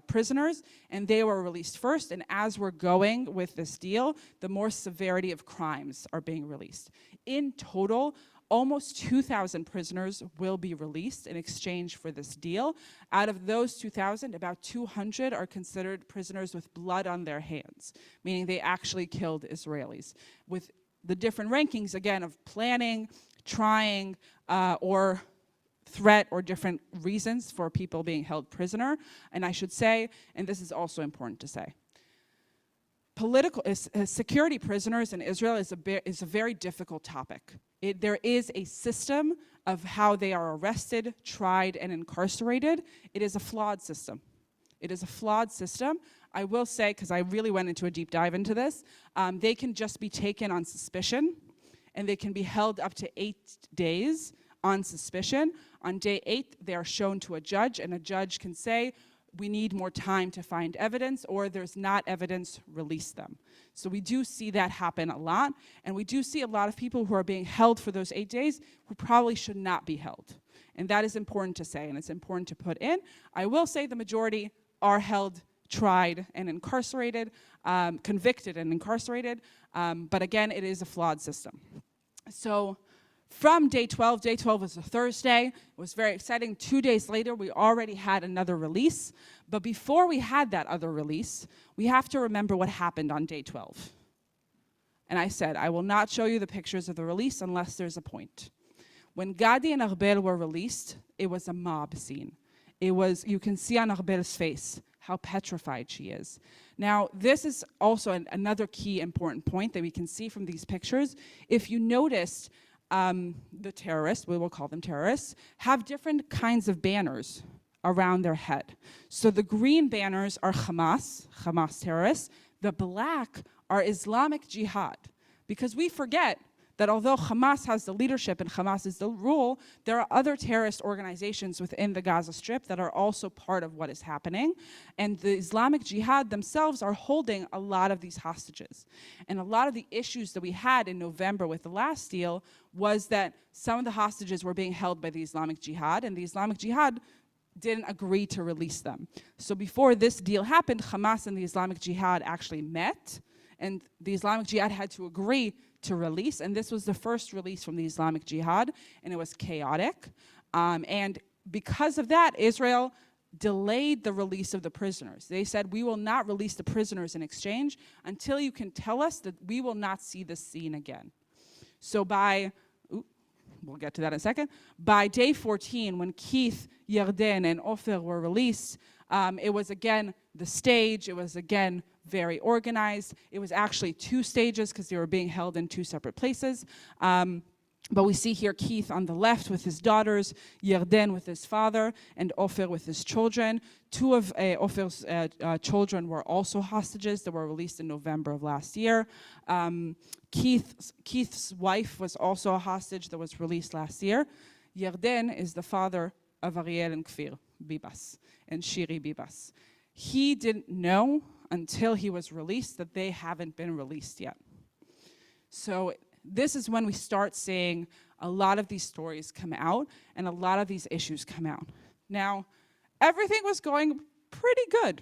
prisoners, and they were released first. And as we're going with this deal, the more severity of crimes are being released. In total, almost 2,000 prisoners will be released in exchange for this deal. Out of those 2,000, about 200 are considered prisoners with blood on their hands, meaning they actually killed Israelis. With the different rankings, again, of planning, trying, or threat, or different reasons for people being held prisoner. And I should say, and this is also important to say, security prisoners in Israel is a very difficult topic. There is a system of how they are arrested, tried, and incarcerated. It is a flawed system. It is a flawed system. I will say, because I really went into a deep dive into this, they can just be taken on suspicion, and they can be held up to 8 days on suspicion. On day 8, they are shown to a judge, and a judge can say, we need more time to find evidence, or there's not evidence, release them. So we do see that happen a lot, and we do see a lot of people who are being held for those 8 days who probably should not be held. And that is important to say, and it's important to put in. I will say the majority are held, tried, and incarcerated, convicted and incarcerated, but again, it is a flawed system. So from day 12 was a Thursday. It was very exciting. 2 days later, we already had another release. But before we had that other release, we have to remember what happened on day 12. And I said, I will not show you the pictures of the release unless there's a point. When Gadi and Arbel were released, it was a mob scene. It was, you can see on Arbel's face how petrified she is. Now, this is also another key important point that we can see from these pictures. If you noticed, the terrorists, we will call them terrorists, have different kinds of banners around their head. So the green banners are Hamas terrorists. The black are Islamic Jihad. Because we forget that although Hamas has the leadership and Hamas is the rule, there are other terrorist organizations within the Gaza Strip that are also part of what is happening. And the Islamic Jihad themselves are holding a lot of these hostages. And a lot of the issues that we had in November with the last deal was that some of the hostages were being held by the Islamic Jihad, and the Islamic Jihad didn't agree to release them. So before this deal happened, Hamas and the Islamic Jihad actually met, and the Islamic Jihad had to agree to release, and this was the first release from the Islamic Jihad, and it was chaotic. And because of that, Israel delayed the release of the prisoners. They said, we will not release the prisoners in exchange until you can tell us that we will not see this scene again. So we'll get to that in a second. By day 14, when Keith, Yarden, and Ofer were released, it was again the stage. It was again very organized. It was actually 2 stages because they were being held in 2 separate places. But we see here Keith on the left with his daughters, Yarden with his father, and Ofer with his children. 2 of Ofer's children were also hostages that were released in November of last year. Keith's wife was also a hostage that was released last year. Yarden is the father of Ariel and Kfir Bibas and Shiri Bibas. He didn't know until he was released that they haven't been released yet. So this is when we start seeing a lot of these stories come out and a lot of these issues come out. Now, everything was going pretty good.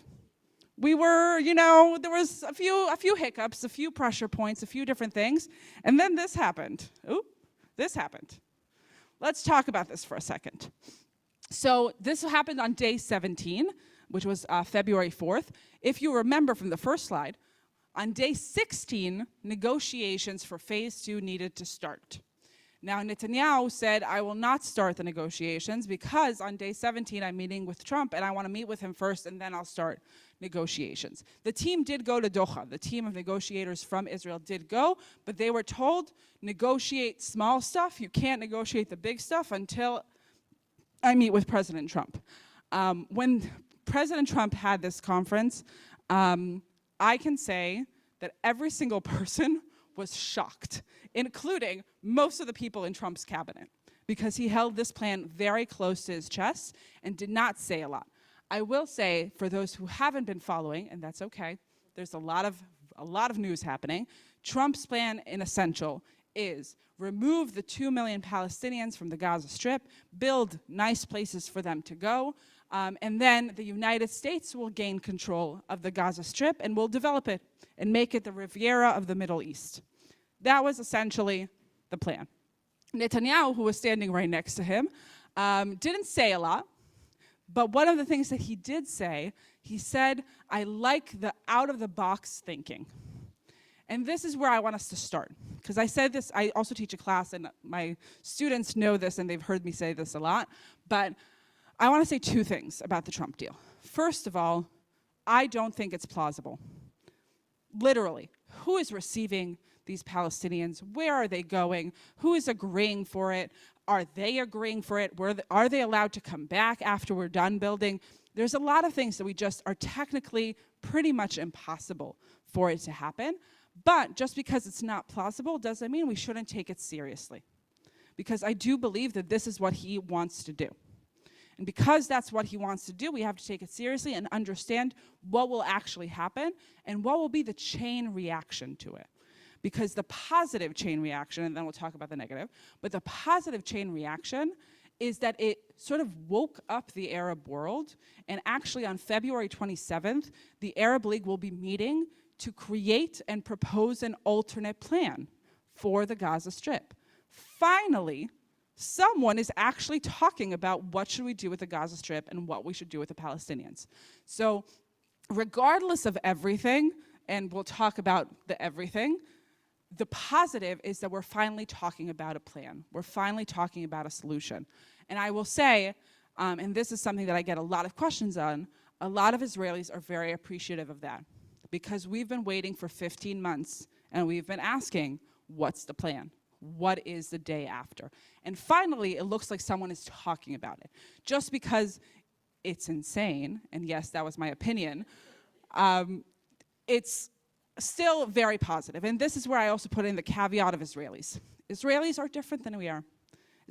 We were, there was a few hiccups, a few pressure points, a few different things, and then this happened. This happened. Let's talk about this for a second. So this happened on day 17, which was February 4th. If you remember from the first slide, on day 16, negotiations for phase 2 needed to start. Now, Netanyahu said, I will not start the negotiations because on day 17, I'm meeting with Trump and I want to meet with him first and then I'll start negotiations. The team did go to Doha. The team of negotiators from Israel did go, but they were told, negotiate small stuff. You can't negotiate the big stuff until I meet with President Trump. When President Trump had this conference, I can say that every single person was shocked, including most of the people in Trump's cabinet, because he held this plan very close to his chest and did not say a lot. I will say, for those who haven't been following, and that's okay, there's a lot of news happening. Trump's plan, in essential, is remove the 2 million Palestinians from the Gaza Strip, build nice places for them to go, and then the United States will gain control of the Gaza Strip and will develop it and make it the Riviera of the Middle East. That was essentially the plan. Netanyahu, who was standing right next to him, didn't say a lot, but one of the things that he did say, he said, I like the out-of-the-box thinking. And this is where I want us to start. Because I said this, I also teach a class, and my students know this, and they've heard me say this a lot, but I want to say 2 things about the Trump deal. First of all, I don't think it's plausible. Literally, who is receiving these Palestinians? Where are they going? Who is agreeing for it? Are they agreeing for it? Are they allowed to come back after we're done building? There's a lot of things that we just are technically pretty much impossible for it to happen. But just because it's not plausible doesn't mean we shouldn't take it seriously. Because I do believe that this is what he wants to do. And because that's what he wants to do, we have to take it seriously and understand what will actually happen and what will be the chain reaction to it. Because the positive chain reaction, and then we'll talk about the negative, but the positive chain reaction is that it sort of woke up the Arab world. And actually on February 27th, the Arab League will be meeting to create and propose an alternate plan for the Gaza Strip. Finally, someone is actually talking about what should we do with the Gaza Strip and what we should do with the Palestinians. So regardless of everything, and we'll talk about the everything, the positive is that we're finally talking about a plan. We're finally talking about a solution. And I will say, and this is something that I get a lot of questions on, a lot of Israelis are very appreciative of that. Because we've been waiting for 15 months and we've been asking, what's the plan? What is the day after? And finally, it looks like someone is talking about it. Just because it's insane, and yes, that was my opinion, it's still very positive. And this is where I also put in the caveat of Israelis. Israelis are different than we are.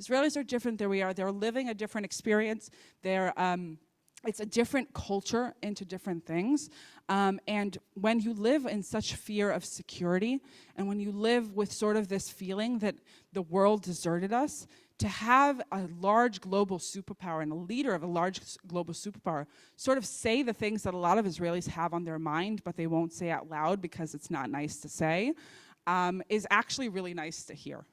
Israelis are different than we are. They're living a different experience. It's a different culture into different things. And when you live in such fear of security, and when you live with sort of this feeling that the world deserted us, to have a large global superpower and a leader of a large global superpower sort of say the things that a lot of Israelis have on their mind, but they won't say out loud because it's not nice to say, is actually really nice to hear.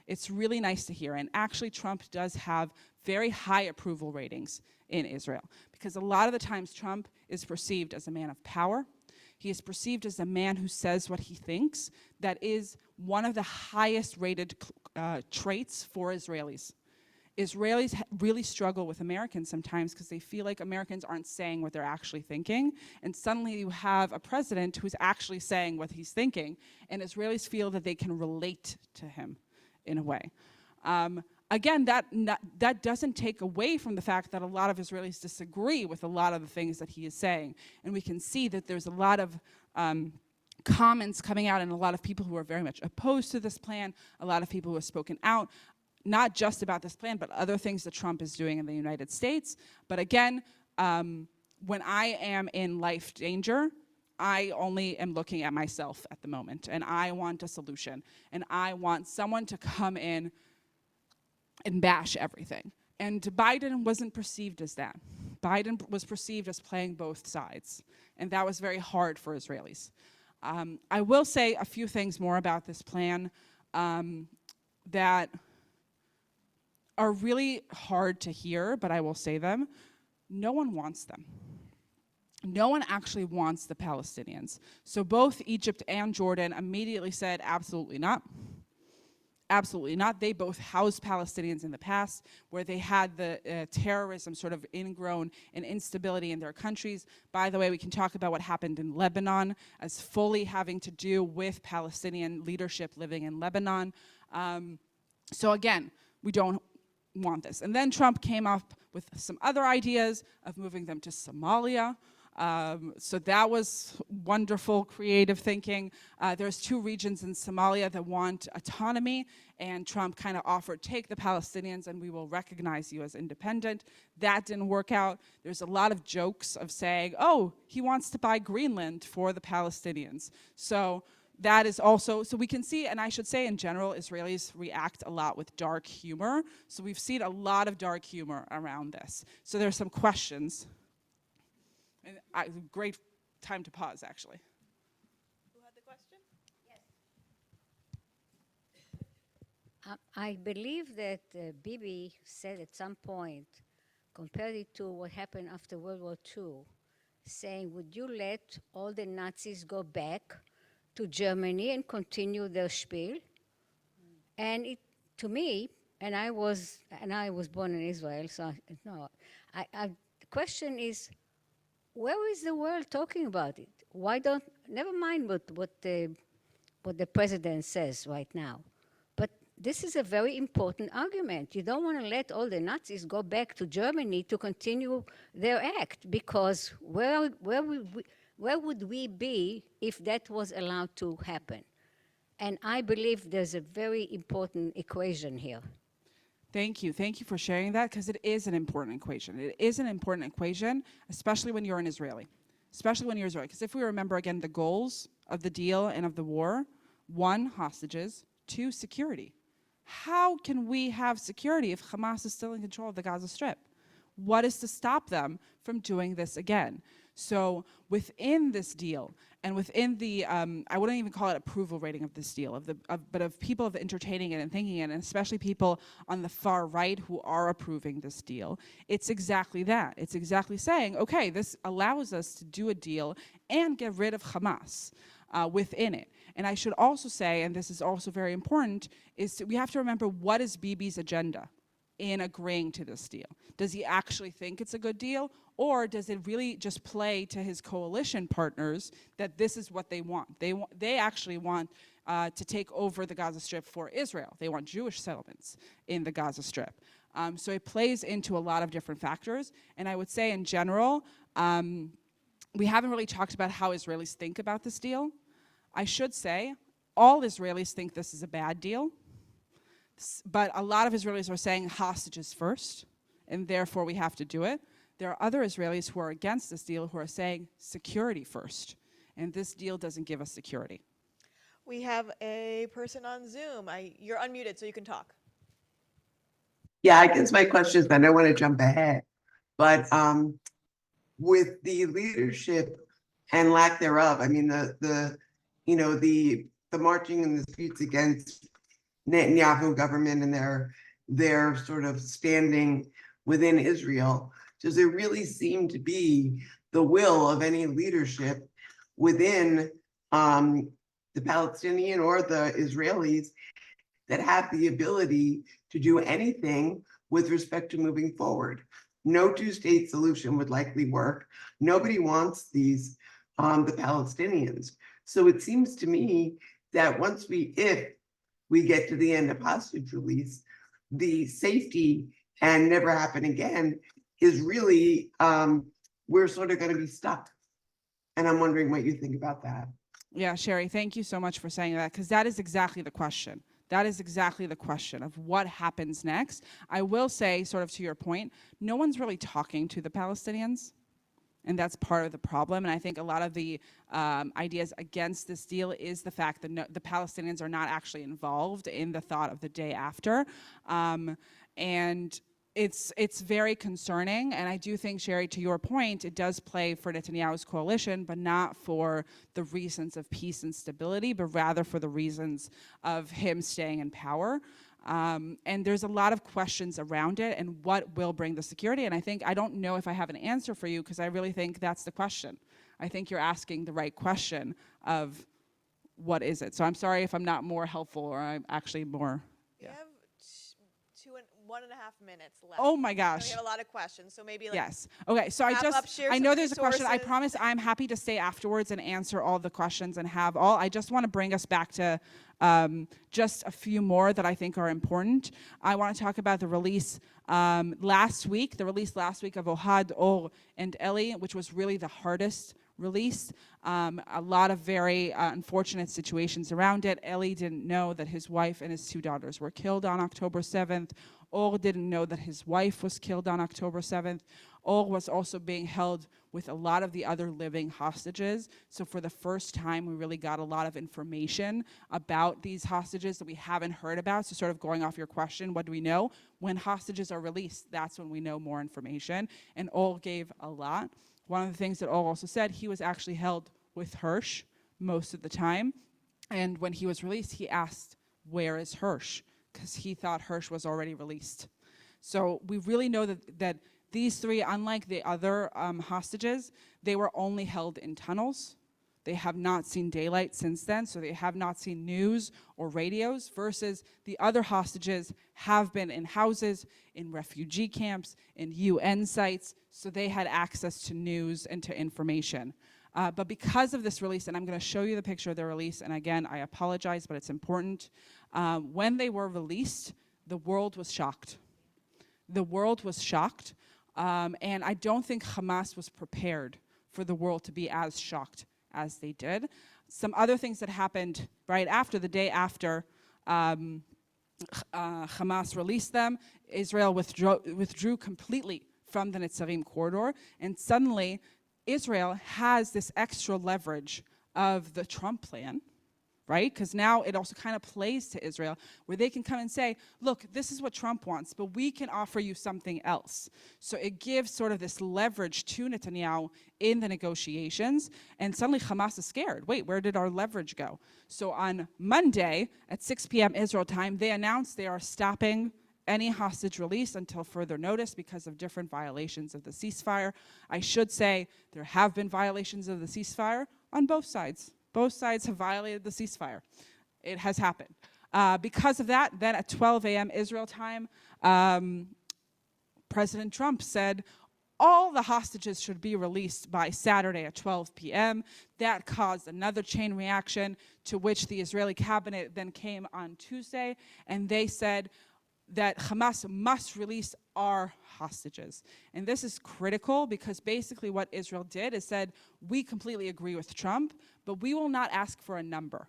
It's really nice to hear. And actually, Trump does have very high approval ratings in Israel, because a lot of the times Trump is perceived as a man of power. He is perceived as a man who says what he thinks. That is one of the highest rated traits for Israelis. Israelis really struggle with Americans sometimes because they feel like Americans aren't saying what they're actually thinking. And suddenly you have a president who's actually saying what he's thinking, and Israelis feel that they can relate to him in a way. Again, that doesn't take away from the fact that a lot of Israelis disagree with a lot of the things that he is saying. And we can see that there's a lot of comments coming out, and a lot of people who are very much opposed to this plan, a lot of people who have spoken out, not just about this plan, but other things that Trump is doing in the United States. But again, when I am in life danger, I only am looking at myself at the moment, and I want a solution. And I want someone to come in and bash everything. And Biden wasn't perceived as that. Biden was perceived as playing both sides. And that was very hard for Israelis. I will say a few things more about this plan that are really hard to hear, but I will say them. No one wants them. No one actually wants the Palestinians. So both Egypt and Jordan immediately said, absolutely not. Absolutely not. They both housed Palestinians in the past, where they had the terrorism sort of ingrown and instability in their countries. By the way, we can talk about what happened in Lebanon as fully having to do with Palestinian leadership living in Lebanon. So again, we don't want this. And then Trump came up with some other ideas of moving them to Somalia. So that was wonderful, creative thinking. There's 2 regions in Somalia that want autonomy, and Trump kind of offered, take the Palestinians and we will recognize you as independent. That didn't work out. There's a lot of jokes of saying, oh, he wants to buy Greenland for the Palestinians. So that is also, so we can see, and I should say in general, Israelis react a lot with dark humor. So we've seen a lot of dark humor around this. So there's some questions. And great time to pause, actually. Who had the question? I believe that Bibi said at some point, compared it to what happened after World War II, saying, would you let all the Nazis go back to Germany and continue their spiel? And it, to me, and I was born in Israel, so no, the question is, where is the world talking about it? Why don't, never mind what the president says right now. But this is a very important argument. You don't want to let all the Nazis go back to Germany to continue their act, because where would we be if that was allowed to happen? And I believe there's a very important equation here. Thank you. Thank you for sharing that, because it is an important equation. It is an important equation, especially when you're an Israeli. Especially when you're Israeli. Because if we remember, again, the goals of the deal and of the war, 1, hostages, 2, security. How can we have security if Hamas is still in control of the Gaza Strip? What is to stop them from doing this again? So within this deal, and within the, I wouldn't even call it approval rating of this deal, but of people of entertaining it and thinking it, and especially people on the far right who are approving this deal, it's exactly that. It's exactly saying, okay, this allows us to do a deal and get rid of Hamas within it. And I should also say, and this is also very important, is we have to remember, what is Bibi's agenda in agreeing to this deal? Does he actually think it's a good deal, Or does it really just play to his coalition partners that this is what they want? They actually want to take over the Gaza Strip for Israel. They want Jewish settlements in the Gaza Strip. So it plays into a lot of different factors. And I would say in general, we haven't really talked about how Israelis think about this deal. I should say, all Israelis think this is a bad deal. But a lot of Israelis are saying hostages first, and therefore we have to do it. There are other Israelis who are against this deal who are saying security first, and this deal doesn't give us security. We have a person on Zoom. You're unmuted, so you can talk. Yeah, I guess my question is, I don't want to jump ahead, but with the leadership and lack thereof, I mean, the marching in the streets against Netanyahu government and their sort of standing within Israel, does there really seem to be the will of any leadership within the Palestinian or the Israelis that have the ability to do anything with respect to moving forward? No two-state solution would likely work. Nobody wants the Palestinians. So it seems to me that if we get to the end of hostage release, the safety and never happen again is really, we're sort of going to be stuck. And I'm wondering what you think about that. Yeah, Sherry, thank you so much for saying that, because that is exactly the question. That is exactly the question of what happens next. I will say, sort of to your point, no one's really talking to the Palestinians, and that's part of the problem. And I think a lot of the ideas against this deal is the fact that the Palestinians are not actually involved in the thought of the day after. And it's very concerning, and I do think, Sherry, to your point, it does play for Netanyahu's coalition, but not for the reasons of peace and stability, but rather for the reasons of him staying in power. And there's a lot of questions around it and what will bring the security. And I don't know if I have an answer for you, because I really think that's the question. I think you're asking the right question of what is it. So I'm sorry if I'm not more helpful, or I'm actually more. We have 1.5 minutes left. Oh my gosh. We have a lot of questions, so maybe yes. Okay, so I know there's a question. I promise I'm happy to stay afterwards and answer all the questions and have all. I just want to bring us back to just a few more that I think are important. I want to talk about the release last week of Ohad, Or, and Eli, which was really the hardest release. A lot of very unfortunate situations around it. Eli didn't know that his wife and his 2 daughters were killed on October 7th. Or didn't know that his wife was killed on October 7th. Or was also being held with a lot of the other living hostages. So for the first time, we really got a lot of information about these hostages that we haven't heard about. So sort of going off your question, what do we know? When hostages are released, that's when we know more information. And Or gave a lot. One of the things that Or also said, he was actually held with Hirsch most of the time. And when he was released, he asked, where is Hirsch? Because he thought Hirsch was already released. So we really know that these 3, unlike the other hostages, they were only held in tunnels. They have not seen daylight since then, so they have not seen news or radios, versus the other hostages have been in houses, in refugee camps, in UN sites, so they had access to news and to information. But because of this release, and I'm going to show you the picture of the release, and again, I apologize, but it's important. When they were released, the world was shocked. The world was shocked, and I don't think Hamas was prepared for the world to be as shocked as they did. Some other things that happened right after, the day after Hamas released them, Israel withdrew completely from the Netzarim corridor, and suddenly Israel has this extra leverage of the Trump plan, right? Because now it also kind of plays to Israel, where they can come and say, look, this is what Trump wants, but we can offer you something else. So it gives sort of this leverage to Netanyahu in the negotiations, and suddenly Hamas is scared. Wait, where did our leverage go? So on Monday at 6 p.m. Israel time, they announced they are stopping any hostage release until further notice because of different violations of the ceasefire. I should say there have been violations of the ceasefire on both sides. Both sides have violated the ceasefire. It has happened. Because of that, then at 12 a.m. Israel time, President Trump said, all the hostages should be released by Saturday at 12 p.m. That caused another chain reaction, to which the Israeli cabinet then came on Tuesday, and they said that Hamas must release our hostages. And this is critical, because basically what Israel did is said, we completely agree with Trump, but we will not ask for a number.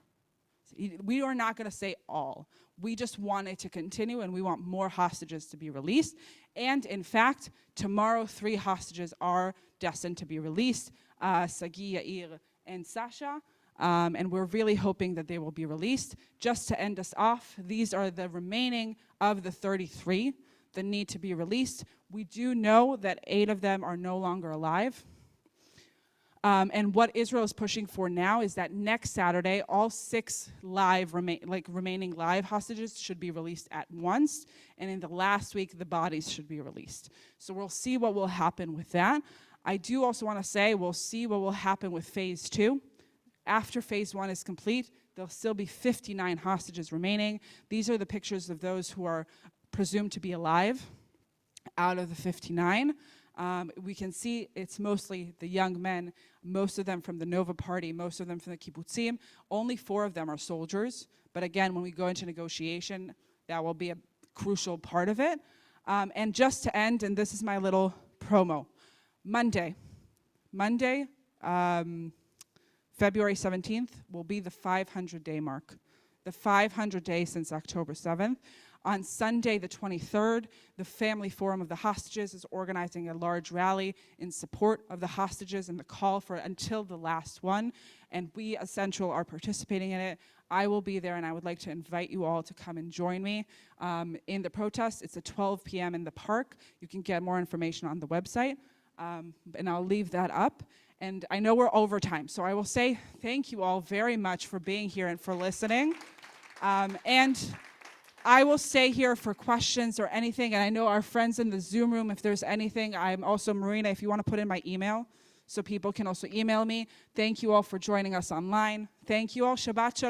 We are not going to say all. We just want it to continue, and we want more hostages to be released. And in fact, tomorrow 3 hostages are destined to be released, Sagi, Yair, and Sasha. And we're really hoping that they will be released. Just to end us off, these are the remaining of the 33 that need to be released. We do know that 8 of them are no longer alive. And what Israel is pushing for now is that next Saturday, all 6 remaining live hostages should be released at once. And in the last week, the bodies should be released. So we'll see what will happen with that. I do also want to say we'll see what will happen with phase 2. After phase 1 is complete, there'll still be 59 hostages remaining. These are the pictures of those who are presumed to be alive out of the 59. We can see it's mostly the young men, most of them from the Nova Party, most of them from the kibbutzim. Only 4 of them are soldiers. But again, when we go into negotiation, that will be a crucial part of it. And just to end, and this is my little promo, Monday, February 17th will be the 500-day mark, the 500 days since October 7th. On Sunday, the 23rd, the Family Forum of the Hostages is organizing a large rally in support of the hostages and the call for until the last one. And we, as Central, are participating in it. I will be there, and I would like to invite you all to come and join me in the protest. It's at 12 p.m. in the park. You can get more information on the website, and I'll leave that up. And I know we're over time, so I will say thank you all very much for being here and for listening. And I will stay here for questions or anything, and I know our friends in the Zoom room, if there's anything, I'm also, Marina, if you want to put in my email, so people can also email me. Thank you all for joining us online. Thank you all. Shabbat Shalom.